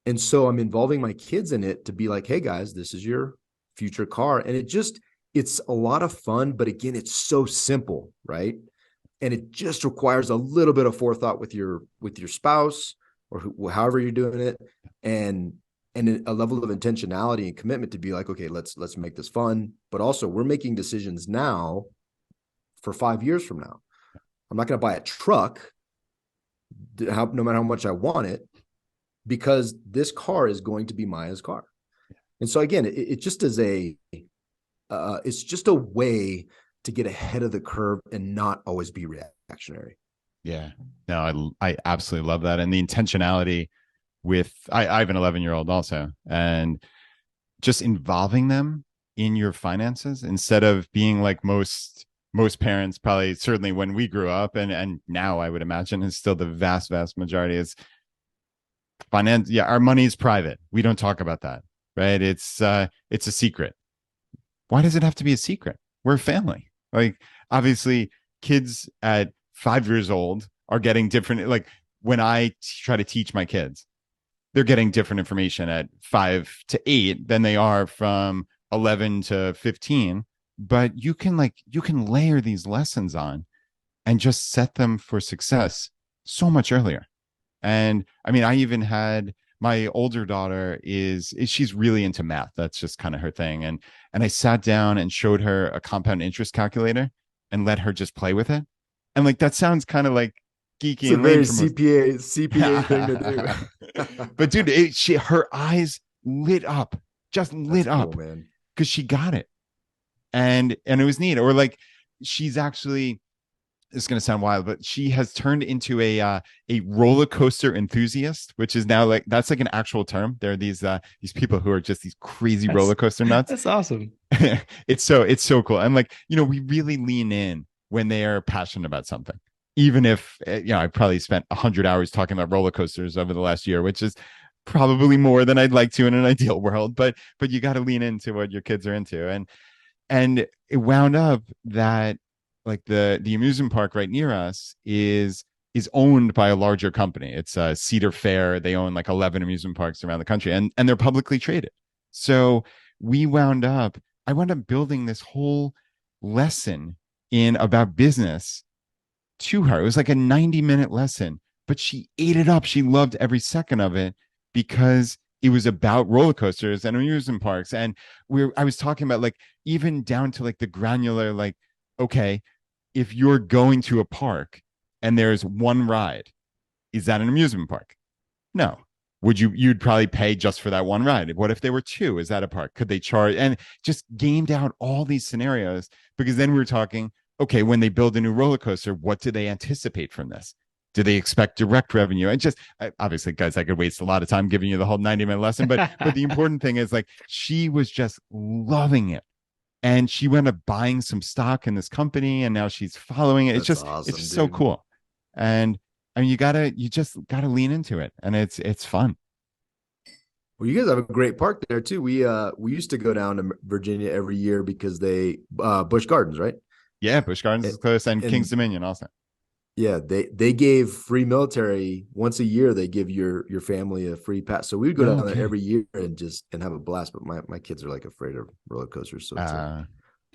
And so I'm involving my kids in it to be like, hey guys, this is your future car. And it's a lot of fun, but again, it's so simple, right? And it just requires a little bit of forethought with your spouse or however you're doing it, and a level of intentionality and commitment to be like, okay, let's make this fun. But also, we're making decisions now for 5 years from now. I'm not going to buy a truck, no matter how much I want it, because this car is going to be Maya's car. And so again, it just is it's just a way to get ahead of the curve and not always be reactionary. Yeah, no, I absolutely love that. And the intentionality with, I have an 11-year-old also, and just involving them in your finances instead of being like most parents, probably, certainly when we grew up, and now I would imagine is still the vast majority, is finance. Yeah, our money is private. We don't talk about that, right? It's a secret. Why does it have to be a secret? We're a family. Like, obviously, kids at 5 years old are getting different. Like, when I try to teach my kids, they're getting different information at 5 to 8 than they are from 11 to 15. But you can layer these lessons on and just set them for success so much earlier. And I mean, I even had my older daughter she's really into math. That's just kind of her thing. And I sat down and showed her a compound interest calculator and let her just play with it. And like, that sounds kind of like geeky. It's a very CPA thing to do. But dude, her eyes lit up, just lit up, man, because she got it. And it was neat. Or like, she's actually, it's going to sound wild, but she has turned into a roller coaster enthusiast, which is now like, that's like an actual term. There are these people who are just these crazy roller coaster nuts. That's awesome. It's so cool. And like, we really lean in when they are passionate about something, even if, I probably spent 100 hours talking about roller coasters over the last year, which is probably more than I'd like to in an ideal world, but you got to lean into what your kids are into. And it wound up that, like, the amusement park right near us is owned by a larger company. It's Cedar Fair. They own like 11 amusement parks around the country, and they're publicly traded. So I wound up building this whole lesson about business to her. It was like a 90-minute lesson, but she ate it up. She loved every second of it because it was about roller coasters and amusement parks. And I was talking about, like, even down to like the granular, like, okay, if you're going to a park and there's one ride, is that an amusement park? No. You'd probably pay just for that one ride. What if there were two? Is that a park? Could they charge? And just gamed out all these scenarios, because then we were talking, okay, when they build a new roller coaster, what do they anticipate from this? Do they expect direct revenue? And just, obviously, guys, I could waste a lot of time giving you the whole 90-minute lesson, but the important thing is, like, she was just loving it. And she wound up buying some stock in this company, and now she's following it. It's awesome, it's just so cool. And I mean, you just gotta lean into it, and it's fun. Well, you guys have a great park there too. We used to go down to Virginia every year because they Busch Gardens, right? Yeah, Busch Gardens is close, and Kings Dominion also. Yeah, they gave free military once a year. They give your family a free pass, so we would go down there every year and have a blast. But my kids are like afraid of roller coasters,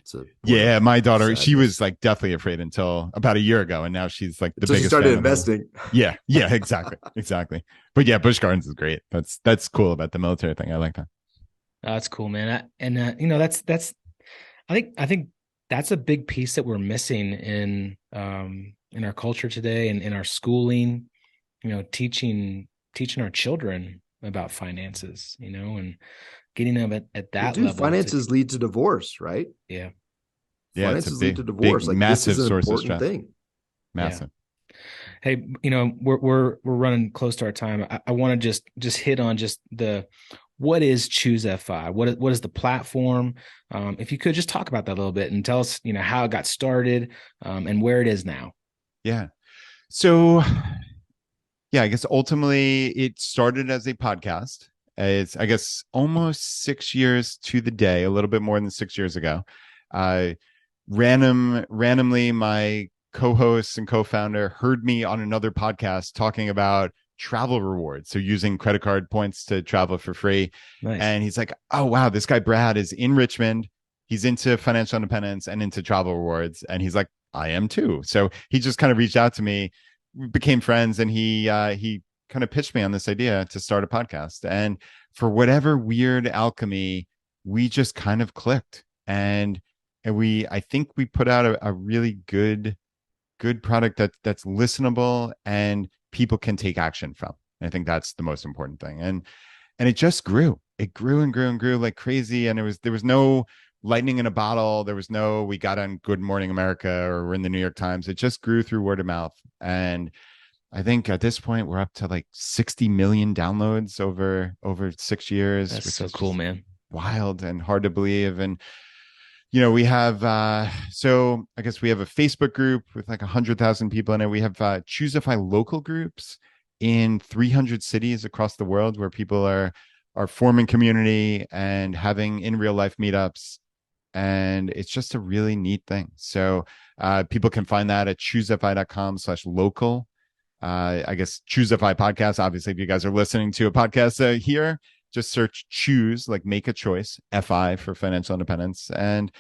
so yeah. My daughter, sadness. She was like definitely afraid until about a year ago, and now she's like the biggest. She started investing. Yeah, exactly. But yeah, Busch Gardens is great. That's cool about the military thing. I like that. That's cool, man. That's I think that's a big piece that we're missing in our culture today and in our schooling, teaching our children about finances, and getting them at that level. Finances lead to divorce, right? Yeah. Finances lead to divorce. Like, massive this is an source important of stress. Thing. Massive. Yeah. Hey, we're running close to our time. I want to just hit on just what is Choose FI? What is the platform? If you could just talk about that a little bit and tell us, how it got started, and where it is now. Yeah. So, I guess ultimately it started as a podcast. It's, I guess, almost 6 years to the day, a little bit more than 6 years ago. Randomly, my co-host and co-founder heard me on another podcast talking about travel rewards. So using credit card points to travel for free. Nice. And he's like, oh, wow, this guy Brad is in Richmond. He's into financial independence and into travel rewards. And he's like, I am too. So he just kind of reached out to me, we became friends, and he kind of pitched me on this idea to start a podcast. And for whatever weird alchemy, we just kind of clicked. And I think we put out a really good product that's listenable and people can take action from. And I think that's the most important thing. And it just grew. It grew and grew and grew like crazy. And there was no lightning in a bottle. There was no, we got on Good Morning America or we're in the New York Times. It just grew through word of mouth. And I think at this point we're up to like 60 million downloads over 6 years. That's so cool, man. Wild and hard to believe. And we have so I guess we have a Facebook group with like 100,000 people in it. We have Choosify local groups in 300 cities across the world where people are forming community and having in real life meetups. And it's just a really neat thing. So people can find that at choosify.com/local. I guess Choosify podcast. Obviously, if you guys are listening to a podcast here, just search choose, like make a choice, FI for financial independence. And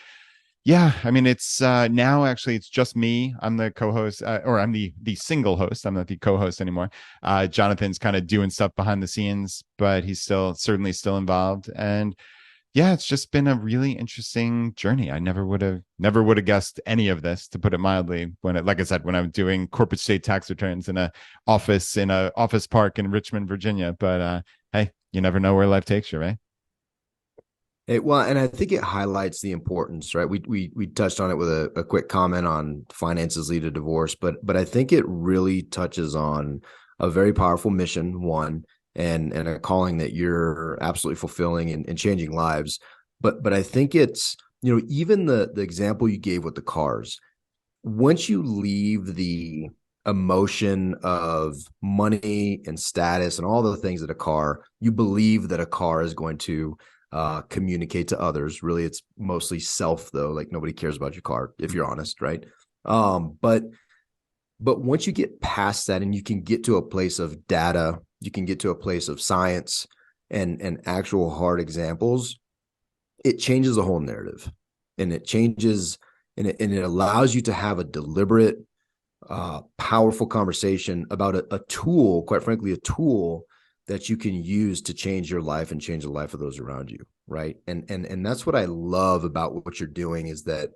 yeah, I mean, it's now actually it's just me. I'm the co-host, or I'm the single host. I'm not the co-host anymore. Jonathan's kind of doing stuff behind the scenes, but he's certainly still involved. And yeah, it's just been a really interesting journey. I never would have guessed any of this, to put it mildly, like I said, when I'm doing corporate state tax returns in a office park in Richmond, Virginia. But hey, you never know where life takes you, right? Well, and I think it highlights the importance, right? We touched on it with a quick comment on finances lead to divorce, but I think it really touches on a very powerful mission, one, and a calling that you're absolutely fulfilling and changing lives. But I think it's, even the example you gave with the cars, once you leave the emotion of money and status and all the things that a car, you believe that a car is going to communicate to others. Really, it's mostly self, though. Like nobody cares about your car, if you're honest, right? But once you get past that and you can get to a place of data, you can get to a place of science and actual hard examples, it changes the whole narrative, and it changes and it allows you to have a deliberate, powerful conversation about a tool, quite frankly, a tool that you can use to change your life and change the life of those around you, right? And that's what I love about what you're doing, is that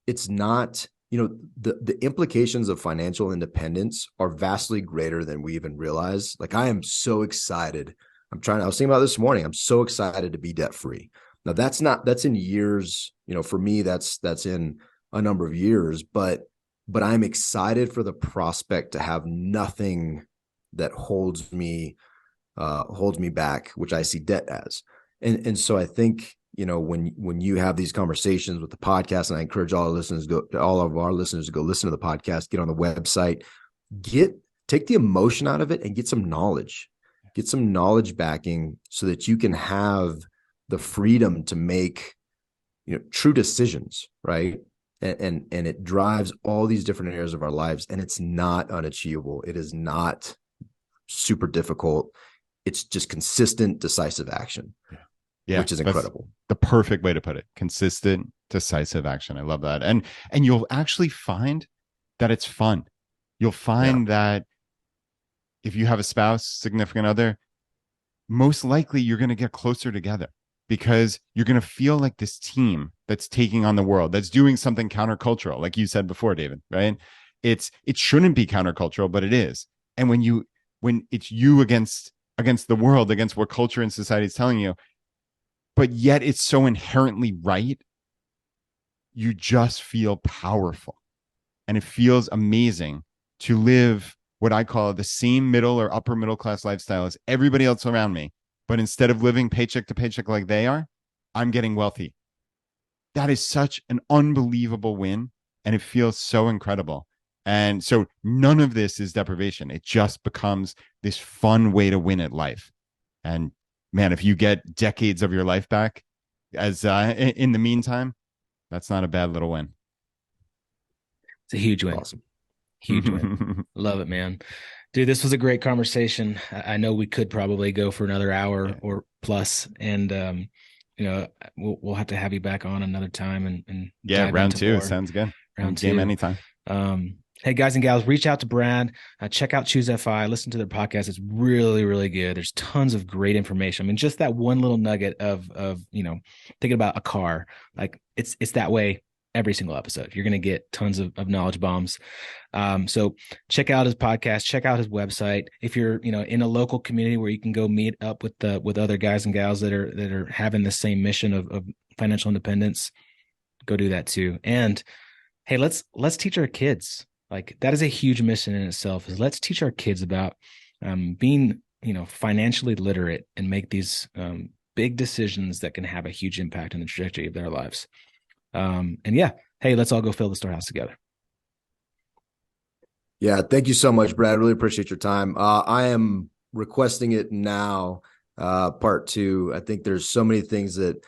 it's not, the implications of financial independence are vastly greater than we even realize. Like, I am so excited. I was thinking about this morning. I'm so excited to be debt free. Now that's in years, for me, that's in a number of years, but I'm excited for the prospect to have nothing that holds me back, which I see debt as. And so I think, when you have these conversations with the podcast, and I encourage all of our listeners to go listen to the podcast, get on the website, take the emotion out of it and get some knowledge backing so that you can have the freedom to make, true decisions, right? And it drives all these different areas of our lives, and it's not unachievable. It is not super difficult. It's just consistent, decisive action. Yeah, which is incredible. The perfect way to put it. Consistent, decisive action. I love that. And you'll actually find that it's fun. You'll find that if you have a spouse, significant other, most likely you're going to get closer together, because you're going to feel like this team that's taking on the world, that's doing something countercultural, like you said before, David, right? It shouldn't be countercultural, but it is. And when it's you against the world, against what culture and society is telling you, but yet it's so inherently right, you just feel powerful. And it feels amazing to live what I call the same middle or upper middle class lifestyle as everybody else around me. But instead of living paycheck to paycheck like they are, I'm getting wealthy. That is such an unbelievable win. And it feels so incredible. And so none of this is deprivation. It just becomes this fun way to win at life. And man, if you get decades of your life back as in the meantime, that's not a bad little win. It's a huge win. Awesome. Huge win. Love it, man. Dude, this was a great conversation. I know we could probably go for another hour or plus. And, we'll have to have you back on another time and round two. More. Sounds good. Round game two. anytime. Hey, guys and gals, reach out to Brad. Check out Choose FI. Listen to their podcast. It's really, really good. There's tons of great information. I mean, just that one little nugget of thinking about a car, like it's that way every single episode. You're going to get tons of knowledge bombs. So check out his podcast. Check out his website. If you're in a local community where you can go meet up with other guys and gals that are having the same mission of financial independence, go do that too. And hey, let's teach our kids. Like that is a huge mission in itself, is let's teach our kids about being, financially literate and make these big decisions that can have a huge impact on the trajectory of their lives. And yeah, hey, let's all go fill the storehouse together. Yeah. Thank you so much, Brad. Really appreciate your time. I am requesting it now. Part 2. I think there's so many things that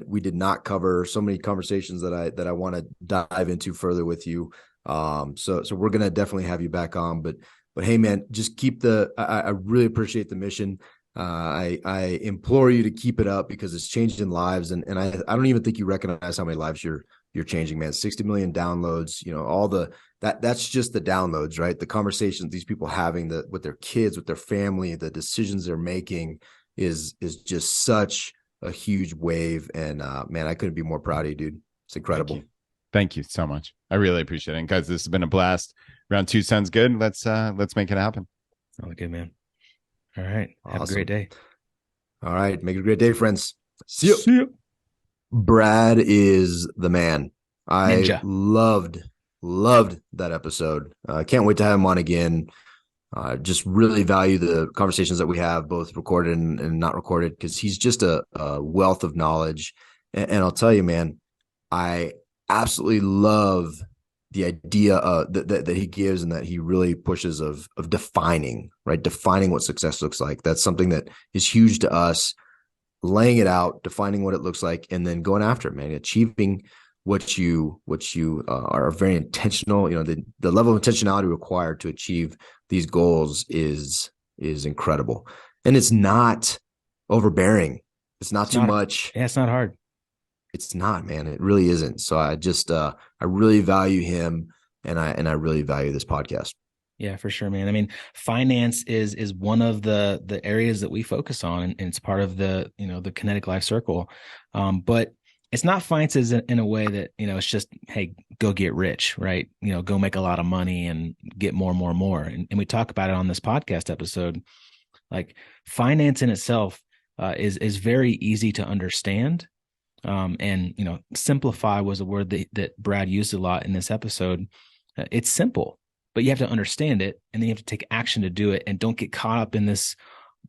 we did not cover, so many conversations that I want to dive into further with you. So we're going to definitely have you back on, but hey, man, just keep I really appreciate the mission. I implore you to keep it up because it's changing lives. And I don't even think you recognize how many lives you're changing, man. 60 million downloads, that's just the downloads, right? The conversations these people having with their kids, with their family, the decisions they're making is just such a huge wave. And man, I couldn't be more proud of you, dude. It's incredible. Thank you so much. I really appreciate it. And guys, this has been a blast. Round 2 sounds good. Let's make it happen. Sounds good, man. All right. Awesome. Have a great day. All right. Make it a great day, friends. See you. Brad is the man. Ninja. I loved that episode. Can't wait to have him on again. Just really value the conversations that we have, both recorded and not recorded, because he's just a wealth of knowledge. And I'll tell you, man, I absolutely love the idea that he gives and that he really pushes of defining what success looks like. That's something that is huge to us, laying it out, defining what it looks like, and then going after it, man, achieving what you are very intentional. The level of intentionality required to achieve these goals is incredible. And it's not overbearing. It's not too much. Yeah, it's not hard. It's not, man. It really isn't. So I just, I really value him, and I really value this podcast. Yeah, for sure, man. I mean, finance is one of the areas that we focus on, and it's part of the kinetic life circle. But it's not finances in a way that, it's just, hey, go get rich, right? Go make a lot of money and get more. And we talk about it on this podcast episode. Like finance in itself is very easy to understand. And simplify was a word that Brad used a lot in this episode. It's simple, but you have to understand it, and then you have to take action to do it, and don't get caught up in this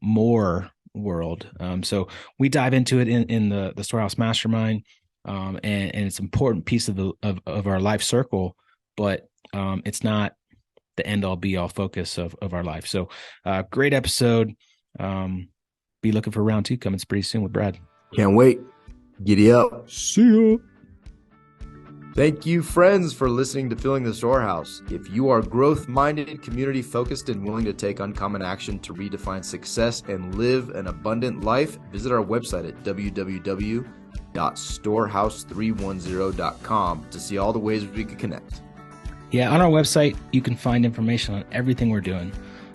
more world. So we dive into it in the Storehouse Mastermind, and it's an important piece of our life circle, but it's not the end all be all focus of our life. So great episode. Be looking for round 2 coming pretty soon with Brad. Can't wait. Giddy up. See ya. Thank you, friends, for listening to Filling the Storehouse. If you are growth-minded, community-focused, and willing to take uncommon action to redefine success and live an abundant life, visit our website at www.storehouse310.com to see all the ways we can connect. Yeah, on our website, you can find information on everything we're doing,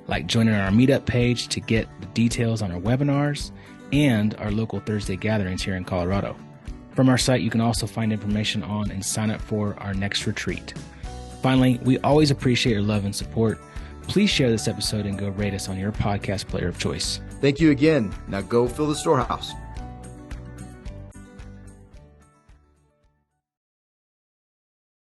like joining our meetup page to get the details on our webinars and our local Thursday gatherings here in Colorado. From our site, you can also find information on and sign up for our next retreat. Finally, we always appreciate your love and support. Please share this episode and go rate us on your podcast player of choice. Thank you again. Now go fill the storehouse.